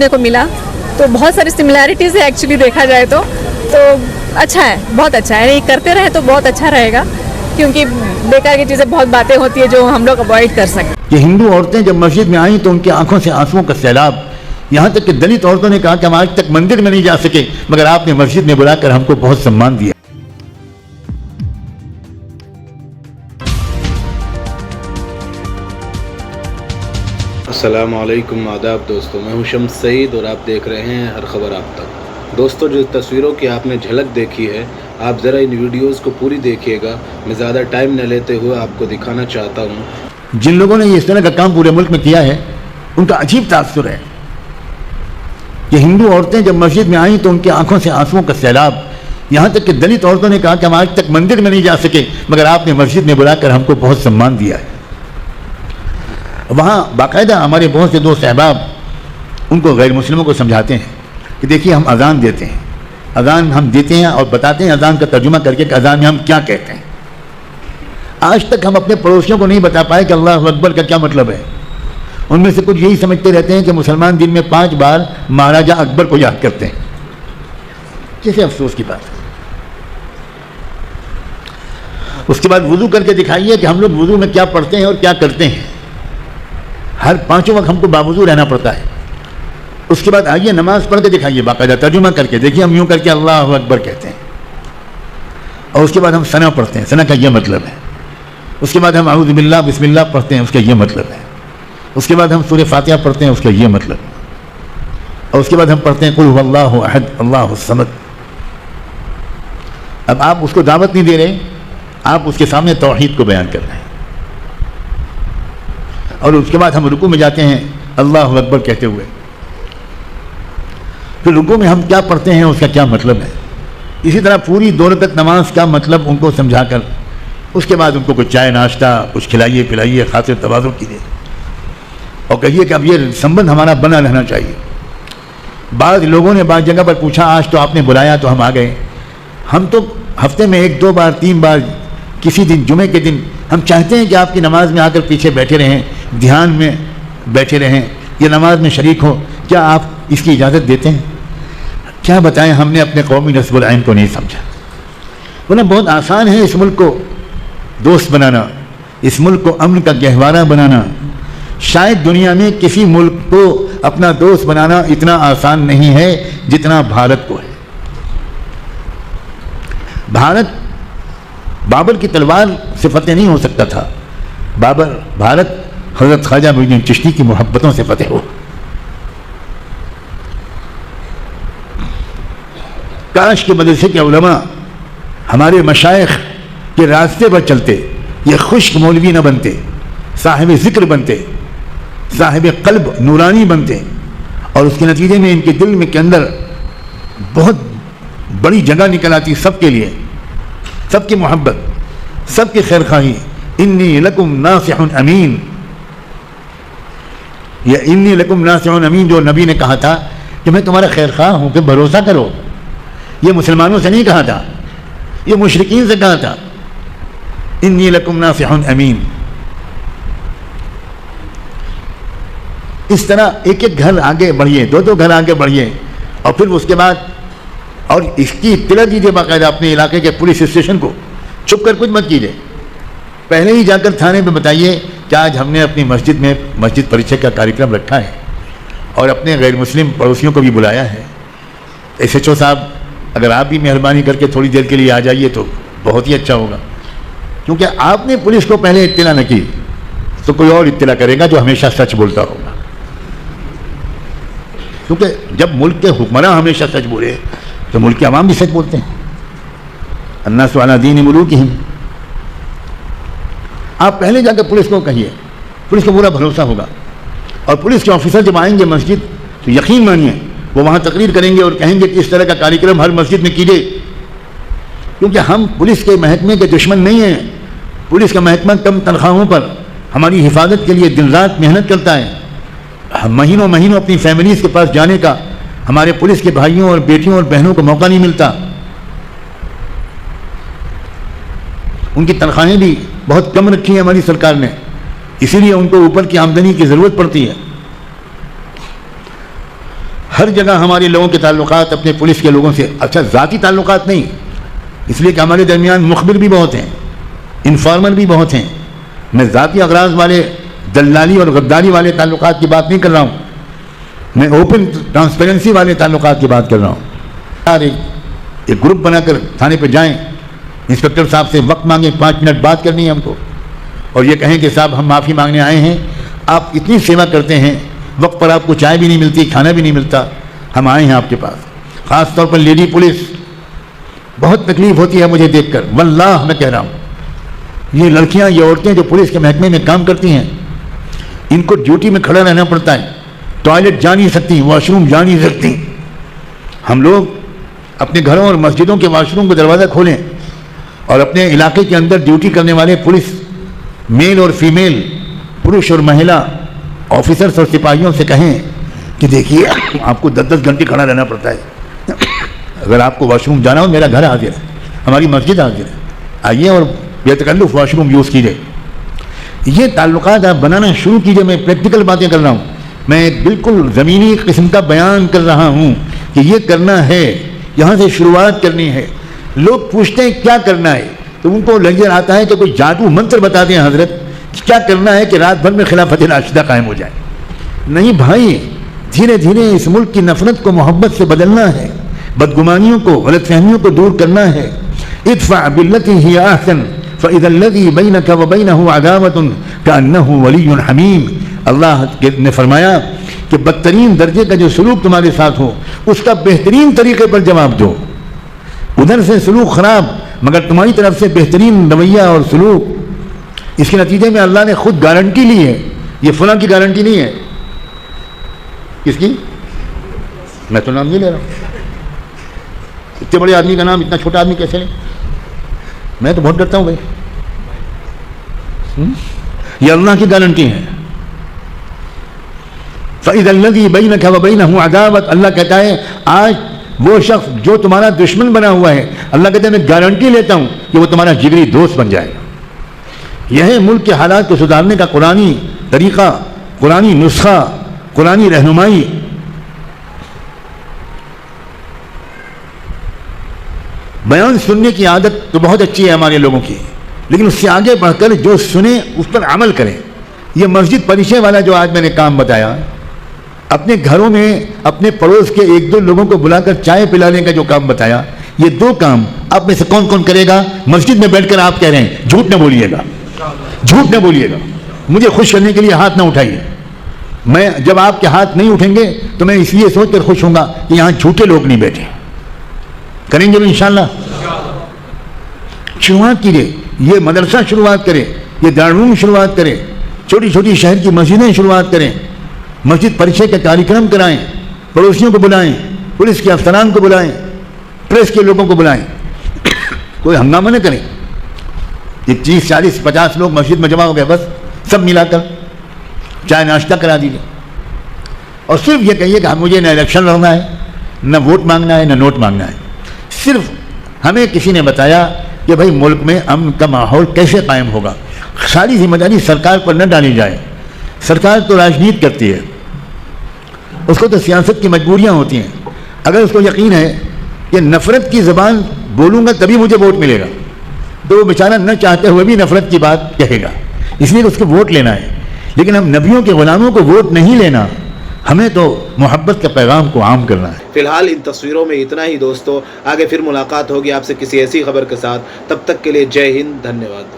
سمجھنے کو ملا. تو بہت ساری سملیرٹیز ہے ایکچولی دیکھا جائے تو اچھا ہے, بہت اچھا ہے. یہ کرتے رہے تو بہت اچھا رہے گا, کیونکہ بیکار کی چیزیں بہت باتیں ہوتی ہیں جو ہم لوگ اوائڈ کر سکیں. کہ ہندو عورتیں جب مسجد میں آئیں تو ان کی آنکھوں سے آنسوؤں کا سیلاب, یہاں تک کہ دلت عورتوں نے کہا کہ ہم آج تک مندر میں نہیں جا سکے مگر آپ نے مسجد میں بلا کر ہم کو بہت سمان دیا. السلام علیکم, آداب دوستو, میں ہوں شمس سعید اور آپ دیکھ رہے ہیں ہر خبر آپ تک. دوستو, جو تصویروں کی آپ نے جھلک دیکھی ہے, آپ ذرا ان ویڈیوز کو پوری دیکھیے گا. میں زیادہ ٹائم نہ لیتے ہوئے آپ کو دکھانا چاہتا ہوں. جن لوگوں نے اس طرح کا کام پورے ملک میں کیا ہے ان کا عجیب تاثر ہے کہ ہندو عورتیں جب مسجد میں آئیں تو ان کی آنکھوں سے آنسوؤں کا سیلاب, یہاں تک کہ دلت عورتوں نے کہا کہ ہم آج تک مندر میں نہیں جا سکے مگر آپ نے مسجد میں بلا کر ہم کو بہت سمان دیا ہے. وہاں باقاعدہ ہمارے بہت سے دوست احباب ان کو غیر مسلموں کو سمجھاتے ہیں کہ دیکھیے ہم اذان دیتے ہیں, اذان ہم دیتے ہیں اور بتاتے ہیں اذان کا ترجمہ کر کے کہ اذان میں ہم کیا کہتے ہیں. آج تک ہم اپنے پڑوسیوں کو نہیں بتا پائے کہ اللہ اکبر کا کیا مطلب ہے. ان میں سے کچھ یہی سمجھتے رہتے ہیں کہ مسلمان دن میں 5 بار مہاراجہ اکبر کو یاد کرتے ہیں. کیسے افسوس کی بات ہے. اس کے بعد وضو کر کے دکھائیے کہ ہم لوگ وضو میں کیا پڑھتے ہیں اور کیا کرتے ہیں. ہر 5 وقت ہم کو باوضو رہنا پڑتا ہے. اس کے بعد آئیے نماز پڑھ کے دکھائیے باقاعدہ ترجمہ کر کے, دیکھیے ہم یوں کر کے اللہ اکبر کہتے ہیں, اور اس کے بعد ہم ثنا پڑھتے ہیں, ثنا کا یہ مطلب ہے. اس کے بعد ہم اعوذ باللہ بسم اللہ پڑھتے ہیں, اس کا یہ مطلب ہے. اس کے بعد ہم سورہ فاتحہ پڑھتے ہیں, اس کا یہ مطلب ہے. اور اس کے بعد ہم پڑھتے ہیں قل هو اللہ احد اللہ الصمد. اب آپ اس کو دعوت نہیں دے رہے, آپ اس کے سامنے توحید کو بیان کر رہے ہیں. اور اس کے بعد ہم رکوع میں جاتے ہیں اللہ اکبر کہتے ہوئے. پھر رکوع میں ہم کیا پڑھتے ہیں, اس کا کیا مطلب ہے. اسی طرح پوری 2 رکعت نماز کا مطلب ان کو سمجھا کر اس کے بعد ان کو کچھ چائے ناشتہ کچھ کھلائیے پلائیے, خاطر تواضع کیجیے اور کہیے کہ اب یہ سمبند ہمارا بنا رہنا چاہیے. بعض لوگوں نے بعض جگہ پر پوچھا آج تو آپ نے بلایا تو ہم آ گئے. ہم تو ہفتے میں 1 2 بار 3 بار کسی دن جمعے کے دن ہم چاہتے ہیں کہ آپ کی نماز میں آ کر پیچھے بیٹھے رہیں, دھیان میں بیٹھے رہیں, یہ نماز میں شریک ہو. کیا آپ اس کی اجازت دیتے ہیں؟ کیا بتائیں, ہم نے اپنے قومی نصب العین کو نہیں سمجھا. ورنہ بہت آسان ہے اس ملک کو دوست بنانا, اس ملک کو امن کا گہوارہ بنانا. شاید دنیا میں کسی ملک کو اپنا دوست بنانا اتنا آسان نہیں ہے جتنا بھارت کو ہے. بھارت بابر کی تلوار سے فتح نہیں ہو سکتا تھا. بھارت حضرت خواجہ معین الدین چشتی کی محبتوں سے فتح ہو. کاش کے مدرسے کے علماء ہمارے مشائخ کے راستے پر چلتے, یہ خشک مولوی نہ بنتے, صاحب ذکر بنتے, صاحب قلب نورانی بنتے, اور اس کے نتیجے میں ان کے دل میں کے اندر بہت بڑی جگہ نکل آتی سب کے لیے, سب کی محبت, سب کی خیر خواہی. انی لکم ناصح امین, یہ انی لکم ناصح امین جو نبی نے کہا تھا کہ میں تمہارا خیر خواہ ہوں کہ بھروسہ کرو, یہ مسلمانوں سے نہیں کہا تھا, یہ مشرکین سے کہا تھا. انی لکم ناصح امین. اس طرح ایک ایک گھر آگے بڑھیے, 2 2 گھر آگے بڑھیے, اور پھر اس کے بعد اور اس کی اطلاع دیجیے باقاعدہ اپنے علاقے کے پولیس اسٹیشن کو. چھپ کر کچھ مت کیجیے, پہلے ہی جا کر تھانے پہ بتائیے کہ آج ہم نے اپنی مسجد میں مسجد پریچے کا کارکرم رکھا ہے اور اپنے غیر مسلم پڑوسیوں کو بھی بلایا ہے. ایس ایچ او صاحب اگر آپ بھی مہربانی کر کے تھوڑی دیر کے لیے آ جائیے تو بہت ہی اچھا ہوگا, کیونکہ آپ نے پولیس کو پہلے اطلاع نہ کی تو کوئی اور اطلاع کرے گا جو ہمیشہ سچ بولتا ہوگا. کیونکہ جب ملک کے حکمراں ہمیشہ سچ بولے تو ملک کے عوام بھی سچ بولتے ہیں. الناس علی دین ملوکہم. آپ پہلے جا کے پولیس کو کہیے, پولیس کو پورا بھروسہ ہوگا. اور پولیس کے آفیسر جب آئیں گے مسجد تو یقین مانیے وہ وہاں تقریر کریں گے اور کہیں گے کہ اس طرح کا کارکرم ہر مسجد میں کیجیے. کیونکہ ہم پولیس کے محکمے کے دشمن نہیں ہیں. پولیس کا محکمہ کم تنخواہوں پر ہماری حفاظت کے لیے دن رات محنت کرتا ہے. مہینوں مہینوں اپنی فیملیز کے پاس جانے کا ہمارے پولیس کے بھائیوں اور بیٹیوں اور بہنوں کو موقع نہیں ملتا. ان کی تنخواہیں بھی بہت کم رکھی ہیں ہماری سرکار نے, اسی لیے ان کو اوپر کی آمدنی کی ضرورت پڑتی ہے. ہر جگہ ہمارے لوگوں کے تعلقات اپنے پولیس کے لوگوں سے، اچھا ذاتی تعلقات نہیں، اس لیے کہ ہمارے درمیان مخبر بھی بہت ہیں، انفارمر بھی بہت ہیں. میں ذاتی اغراض والے دلالی اور غداری والے تعلقات کی بات نہیں کر رہا ہوں، میں اوپن ٹرانسپیرنسی والے تعلقات کی بات کر رہا ہوں. ایک گروپ بنا کر تھانے پہ جائیں، انسپکٹر صاحب سے وقت مانگیں، 5 منٹ بات کرنی ہے ہم کو، اور یہ کہیں کہ صاحب ہم معافی مانگنے آئے ہیں، آپ اتنی سیوا کرتے ہیں، وقت پر آپ کو چائے بھی نہیں ملتی، کھانا بھی نہیں ملتا، ہم آئے ہیں آپ کے پاس. خاص طور پر لیڈی پولیس، بہت تکلیف ہوتی ہے مجھے دیکھ کر، واللہ میں کہہ رہا ہوں. یہ لڑکیاں، یہ عورتیں جو پولیس کے محکمے میں کام کرتی ہیں، ان کو ڈیوٹی میں کھڑا رہنا پڑتا ہے، ٹوائلٹ جا نہیں سکتی، واش روم جا نہیں سکتی. ہم لوگ اپنے گھروں اور مسجدوں کے واش روم کا دروازہ کھولیں اور اپنے علاقے کے اندر ڈیوٹی کرنے والے پولیس میل اور فیمیل، پروش اور مہیلا آفیسرز اور سپاہیوں سے کہیں کہ دیکھیے آپ کو 10 گھنٹے کھڑا رہنا پڑتا ہے، اگر آپ کو واش روم جانا ہو میرا گھر حاضر ہے، ہماری مسجد حاضر ہے، آئیے اور بے تکلف واش روم یوز کیجیے. یہ تعلقات آپ بنانا شروع کیجیے. میں پریکٹیکل باتیں کر رہا ہوں، میں ایک بالکل زمینی قسم کا بیان کر رہا ہوں کہ یہ کرنا ہے، یہاں سے شروعات کرنی ہے. لوگ پوچھتے ہیں کیا کرنا ہے تو ان کو نظر آتا ہے کہ کوئی جادو منتر بتا دیں حضرت، کیا کرنا ہے کہ رات بھر میں خلافت راشدہ قائم ہو جائے. نہیں بھائی، دھیرے دھیرے اس ملک کی نفرت کو محبت سے بدلنا ہے، بدگمانیوں کو، غلط فہمیوں کو دور کرنا ہے. ادفع باللتی ہی احسن فاذا الذی بینک وبینہ عداوۃ کانہ ولی حمیم. اللہ نے فرمایا کہ بدترین درجے کا جو سلوک تمہارے ساتھ ہو اس کا بہترین طریقے پر جواب دو. ادھر سے سلوک خراب مگر تمہاری طرف سے بہترین رویہ اور سلوک. اس کے نتیجے میں اللہ نے خود گارنٹی لی ہے، یہ فلاں کی گارنٹی نہیں ہے. کس کی؟ میں تو نام نہیں لے رہا ہوں. اتنے بڑے آدمی کا نام اتنا چھوٹا آدمی کیسے لے؟ میں تو بہت ڈرتا ہوں بھائی. یہ اللہ کی گارنٹی ہے. فَإِذَا الَّذِي بَيْنَكَ وَبَيْنَهُ عَدَاوَةٌ. اللہ کہتا ہے آج وہ شخص جو تمہارا دشمن بنا ہوا ہے، اللہ کہتا ہے میں گارنٹی لیتا ہوں کہ وہ تمہارا جگری دوست بن جائے گا. یہ ہے ملک کے حالات کو سدھارنے کا قرآنی طریقہ، قرآنی نسخہ، قرآنی رہنمائی. بیان سننے کی عادت تو بہت اچھی ہے ہمارے لوگوں کی، لیکن اس سے آگے بڑھ کر جو سنیں اس پر عمل کریں. یہ مسجد پریشے والا جو آج میں نے کام بتایا، اپنے گھروں میں اپنے پڑوس کے 1-2 لوگوں کو بلا کر چائے پلانے کا جو کام بتایا، یہ 2 کام آپ میں سے کون کون کرے گا؟ مسجد میں بیٹھ کر آپ کہہ رہے ہیں، جھوٹ نہ بولیے گا، جھوٹ نہ بولیے گا. مجھے خوش کرنے کے لیے ہاتھ نہ اٹھائیے. میں جب آپ کے ہاتھ نہیں اٹھیں گے تو میں اس لیے سوچ کر خوش ہوں گا کہ یہاں جھوٹے لوگ نہیں بیٹھے. کریں گے بھی انشاءاللہ. شروعات کیجیے، یہ مدرسہ شروعات کریں، یہ دارالعلوم شروعات کریں، چھوٹی چھوٹی شہر کی مسجدیں شروعات کریں، مسجد پریچے کے کاریکرم کرائیں، پڑوسیوں کو بلائیں، پولیس کے افسران کو بلائیں، پریس کے لوگوں کو بلائیں. کوئی ہنگامہ نہ کریں. یہ 30, 40, 50 لوگ مسجد میں جمع ہو گئے، بس سب ملا کر چائے ناشتہ کرا دیجیے اور صرف یہ کہیے کہ مجھے نہ الیکشن لڑنا ہے، نہ ووٹ مانگنا ہے، نہ نوٹ مانگنا ہے. صرف ہمیں کسی نے بتایا کہ بھائی ملک میں امن کا ماحول کیسے قائم ہوگا. ساری ذمہ داری سرکار پر نہ ڈالی جائے. سرکار تو راجنیت کرتی ہے، اس کو تو سیاست کی مجبوریاں ہوتی ہیں. اگر اس کو یقین ہے کہ نفرت کی زبان بولوں گا تبھی مجھے ووٹ ملے گا تو وہ بیچارہ نہ چاہتے ہوئے بھی نفرت کی بات کہے گا. اس لیے اس کو ووٹ لینا ہے. لیکن ہم نبیوں کے غلاموں کو ووٹ نہیں لینا، ہمیں تو محبت کے پیغام کو عام کرنا ہے. فی الحال ان تصویروں میں اتنا ہی دوستو. آگے پھر ملاقات ہوگی آپ سے کسی ایسی خبر کے ساتھ. تب تک کے لیے جے ہند، دھنیہ واد.